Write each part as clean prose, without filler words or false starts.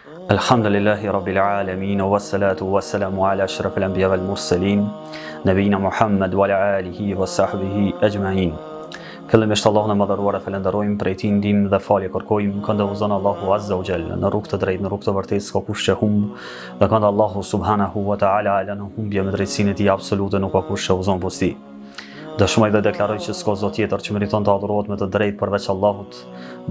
Alhamdulillahi Rabbil Alamin, wassalatu wassalamu ala ashrafil anbiya wal mursalin, nabina Muhammad wa ala alihi wa sahbihi ajma'in. Fillimisht Allahun e madhëruar e falenderojmë, prej tij ndihmë dhe falje kërkojmë, këndovëzon Allahu Azza wa Jalla në rrugë të drejtë, në rrugë të vërtetë, s'ka kush që humb, dhe kënd Allahu subhanahu wa ta'ala ala në humbje me drejtsinë e tij absolute, nuk ka kush që uzon posti. Dëshmoj dhe deklaroj që s'ka zot tjetër që meriton të adhurohet me të drejtë përveç Allahut.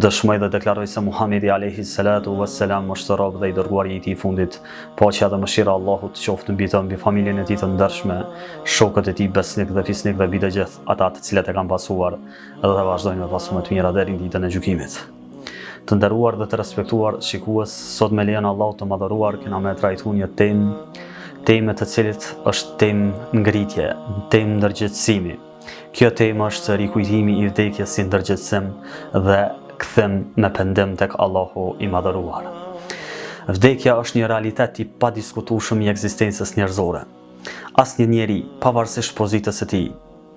Dëshmoj dhe deklaroj se Muhamedi alayhi salatu wassalam është rob dhe i dërguari i tij i fundit. Paqja dhe mëshira e Allahut qoftë mbi të, mbi familjen e tij të ndershme, shokët e tij besnik dhe fisnik dhe mbi të gjithë ata të cilët e kanë pasuar dhe vazhdojnë me pasur të mira deri në ditën e gjykimit. Të nderuar dhe të respektuar shikues, sot me lejen e Allahut të madhëruar kena me trajtuar një temë të cilit është temë ngritje, temë ndërgjegjësimi. Kjo temë është rikujtimi i vdekjes si ndërgjegjësim dhe kthim me pendim tek Allahu i madhëruar. Vdekja është një realitet i padiskutueshëm i ekzistencës njerëzore. Asnjë njeri, pavarësisht pozitës së tij,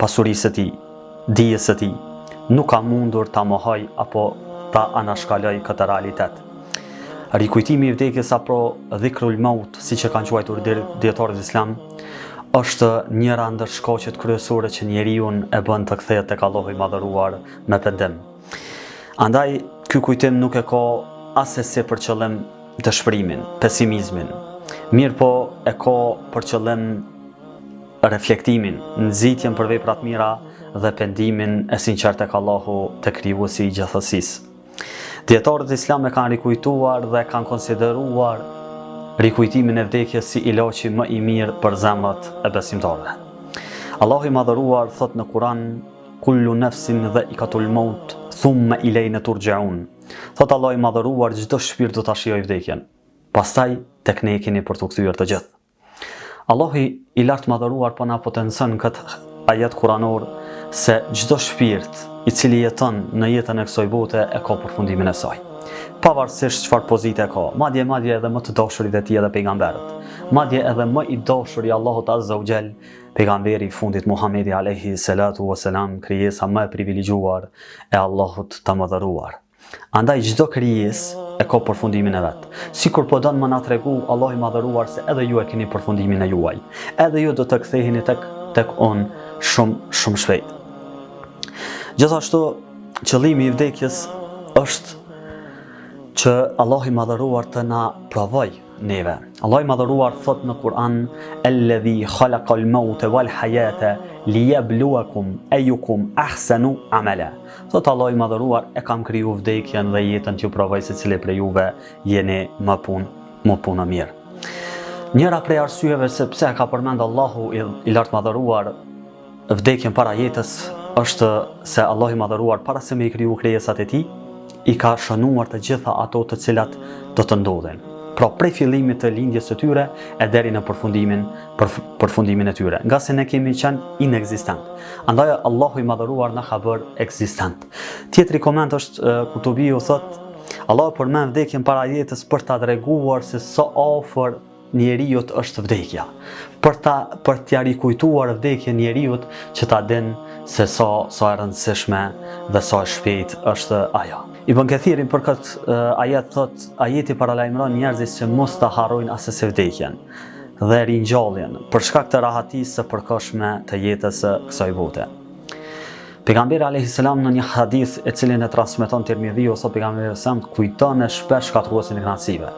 pasurisë së tij, dijes së tij, nuk ka mundur ta mohoj apo ta anashkaloj këtë realitet. Rikujtimi i vdekjes apo dhikrul maut, siç e kanë quajtur dietarët islam, është njëra ndër shkaqet kryesore që njeriu e bën të kthehet tek Allahu i madhëruar me pendim. Andaj, ky kujtim nuk e ka asesi për qëllim dëshpërimin, pesimizmin, mirë po e ka për qëllim reflektimin, nxitjen për vepra të mira dhe pendimin e sinqert tek Allahu, tek krijuesi i gjithësisë. Dietarët islam e kanë rikujtuar dhe kanë konsideruar rikujtimin e vdekjes si ilaçi më i mirë për zemrat e besimtarëve. Allahu i madhëruar thot në Kur'an: "Kullu nafsin dha'iqatul maut, thumma ilayna turja'un." Thot Allahu i madhëruar, çdo shpirt do ta shijojë vdekjen. Pastaj tek ne keni për të kthyer të gjithë. Allahu i lartë madhëruar po na potencon këtë ajet kuranor se çdo shpirt i cili jeton në jetën e kësaj bote e ka përfundimin e saj. Pavarësisht çfarë pozite e ka, madje edhe më të dashurit e tij edhe pejgamberët, madje edhe më i dashuri Allahut Azza wa Jall, pejgamberi i fundit Muhamedi alayhi salatu wassalam, krijesa më e privilegjuar e Allahut të madhëruar. Andaj çdo krijesë e ka përfundimin e vet. Sikur po don më na tregu Allahu i madhëruar se edhe ju e keni përfundimin e juaj. Edhe ju do të ktheheni tek on shumë shpejt. Gjithashtu, qëllimi i vdekjes është që Allahu i madhëruar të na provoj neve. Allahu i madhëruar thot në Kur'an: "Alladhi khalaqal mauta wal hayata liyabluwakum ayyukum ahsanu amala." Thot Allahu i madhëruar, e kam kriju vdekjen dhe jetën t'ju provoj se cili prej juve jeni më punë mirë. Njëra prej arsyeve se pse ka përmend Allahu i lartë madhëruar vdekjen para jetës është se Allahu i madhëruar para se me i kriju krijesat e tij i ka shënuar të gjitha ato të cilat do të ndodhin. Pra prej fillimit të lindjes së tyre e deri në përfundimin e tyre, nga se ne kemi qenë inekzistent. Andaj Allahu i madhëruar na ka bërë ekzistent. Tjetri koment është Kutubiu thot: Allahu përmend vdekjen para jetës për ta treguar se sa afër njeriu është vdekja, për t'ia rikujtuar vdekjen njeriu që ta din se sa e rëndësishme dhe sa e shpejt është ajo. Ibn Kathirin për këtë ajet thot: ajeti paralajmëron njerëzit që mos ta harrojnë asesi vdekjen dhe ringjalljen për shkak të rahatisë së përkohshme të jetës së kësaj bote. Pejgamberi alayhis salam në një hadith e cilin e transmeton Tirmidhiu thot pejgamberi sa kujton e shpesh shkatërruesin e kënaqësive.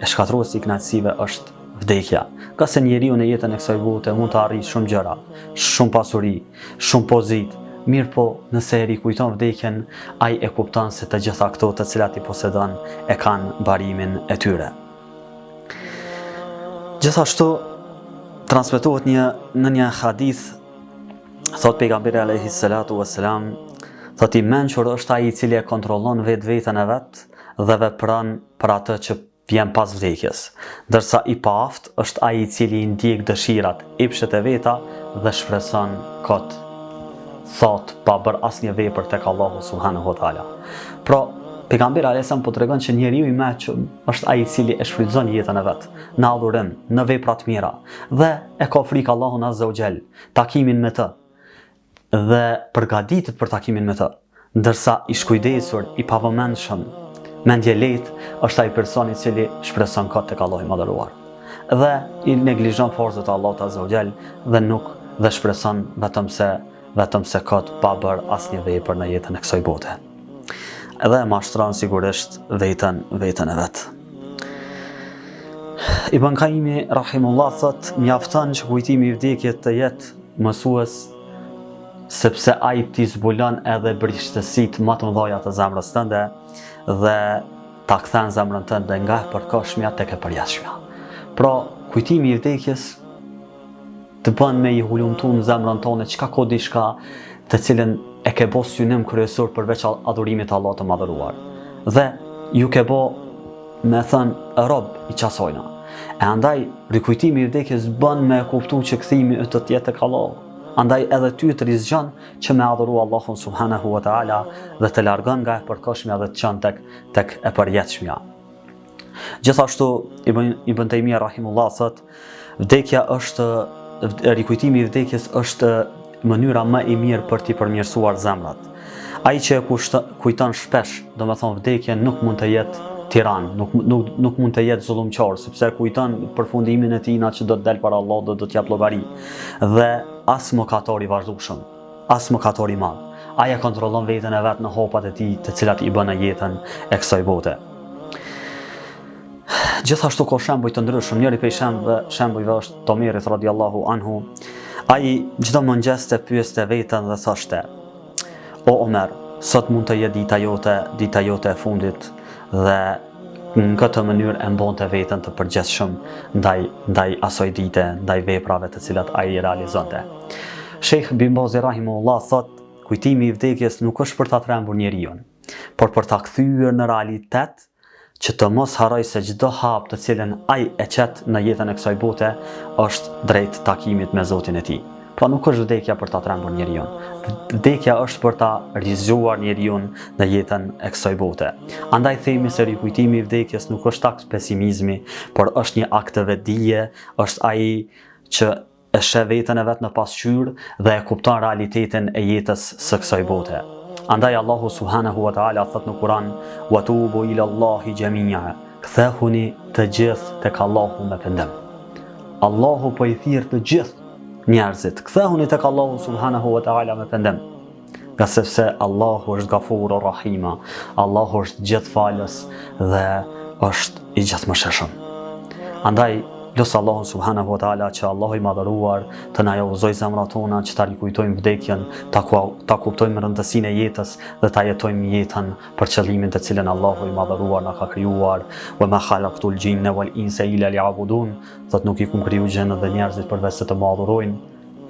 E shkatërruesi i kënaqësive është vdekja. Ka se njeriu në jetën e kësaj bote mund të arrijë shumë gjëra, shumë pasuri, shumë pozitë. Mirë po, nëse e rikujton vdekjen, ai e kupton se të gjitha këto të cilat i posedon e kanë barimin e tyre. Gjithashtu, transmetohet në një hadith, thot pejgamberi alayhi salatu wassalam, thot i mençur është ai i cili e kontrollon vetveten e vet dhe vepron për atë që vjen pas vdekjes, ndërsa i paaft është ai i cili i ndjek dëshirat, epshet e veta dhe shpreson kot. Thot pa bër asnjë vepër tek Allahu subhanahu wa taala. Pra, pejgamberi alayhis salam po tregon që njeriu i mençur është ai i cili e shfrytëzon jetën e vet në adhurim, në vepra të mira dhe e ka frikë Allahun azza wa jall, takimin me të dhe përgatitet për takimin me të, ndërsa i shkujdesur, i pavëmendshëm mendje lehtë është ai person i cili shpreson kot tek Allahu i madhëruar dhe i neglizhon forcët e Allahut azza wa jall dhe shpreson vetëm se kot pa bër asnjë vepër në jetën e kësaj bote. Edhe e mashtron sigurisht veten e vet. Ibn Qayyimi rahimullah thot, mjafton që kujtimi i vdekjes të jetë mësues, sepse ai t'i zbulon edhe brishtësitë më të mëdha të zemrës tënde dhe ta kthen zemrën tënde nga e përkohshmja tek e përjashmja. Pra, kujtimi i vdekjes të bën me i hulumtu në zemrën tonë çka ka diçka të cilën e ke bë synim kryesor përveç adhurimit të Allahut të madhëruar. Dhe ju ke bë, me thënë, rob i qasojna. E andaj, rikujtimi i vdekjes bën me kuptu që kthimi të tjetë tek Allahu. Andaj edhe ty të rizgjon që me adhuru Allahun subhanahu wa ta'ala dhe të largon nga e përkohshmja dhe të qënë tek e përjetshmja. Gjithashtu, Ibn Taymija rahimullah thot, rikujtimi i vdekjes është mënyra më e mirë për t'i përmirësuar zemrat. Ai që e kujton shpesh, domethënë vdekjen, nuk mund të jetë tiran, nuk mund të jetë zullumqor, sepse kujton përfundimin e tij që do të dalë para Allahut dhe do të jap llogari. Dhe as mëkator i vazhdueshëm, as mëkator i madh. Ai e kontrollon veten e vet në hopat e tij, të cilat i bën jetën e kësaj bote. Gjithashtu ka shembuj të ndryshëm. Njëri prej shembujve është Tomerit radiallahu anhu. Ai çdo mëngjes të pyeste veten dhe thoshte: O Omer, sot mund të jetë dita jote e fundit, dhe në këtë mënyrë e mbonte veten të përgjithshëm ndaj asoj dite, ndaj veprave të cilat ai i realizonte. Sheikh Bin Baz rahimahullah thot, kujtimi i vdekjes nuk është për ta trembur njeriu, por për ta kthyer në realitet, që të mos harroj se çdo hap të cilën ai e qet në jetën e kësaj bote është drejt takimit me Zotin e tij. Pra nuk është vdekja për ta trembur njeriu. Vdekja është për ta rizgjuar njeriu në jetën e kësaj bote. Andaj themi se rikujtimi i vdekjes nuk është akt pesimizmi, por është një akt të vetdije, është ai që e sheh veten e vet në pasqyrë dhe e kupton realitetin e jetës së kësaj bote. Andaj Allahu subhanahu wa ta'ala thot në Kur'an: "Wa tubu ila Allahi jami'a", kthehuni të gjithë tek Allahu me pendim. Allahu po i thirr të gjithë njerëzit, kthehuni tek Allahu subhanahu wa ta'ala me pendim. Nga sepse Allahu është Gafurur Rahima, Allahu është gjithfalës dhe është i gjithëmëshirshëm. Andaj lutë Allahun subhanahu wa ta'ala që Allahu i madhëruar të na udhëzojë zemrat tona që ta rikujtojmë vdekjen, ta kuptojmë rëndësinë e jetës dhe ta jetojmë jetën për qëllimin të cilën Allahu i madhëruar na ka krijuar. Wa ma khalaqtul jinna wal insa illa liya'budun, thot nuk i kum kriju gjenët dhe njerëzit përveç se të më adhurojnë.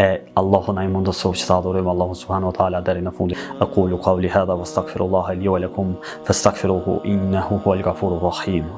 E Allahu na i mundësoj që ta adhurojmë Allahun subhanahu wa ta'ala deri në fund. Aqulu qawli hadha wastaghfirullaha li wa lakum fastaghfiruhu innahu huwal ghafurur rahim.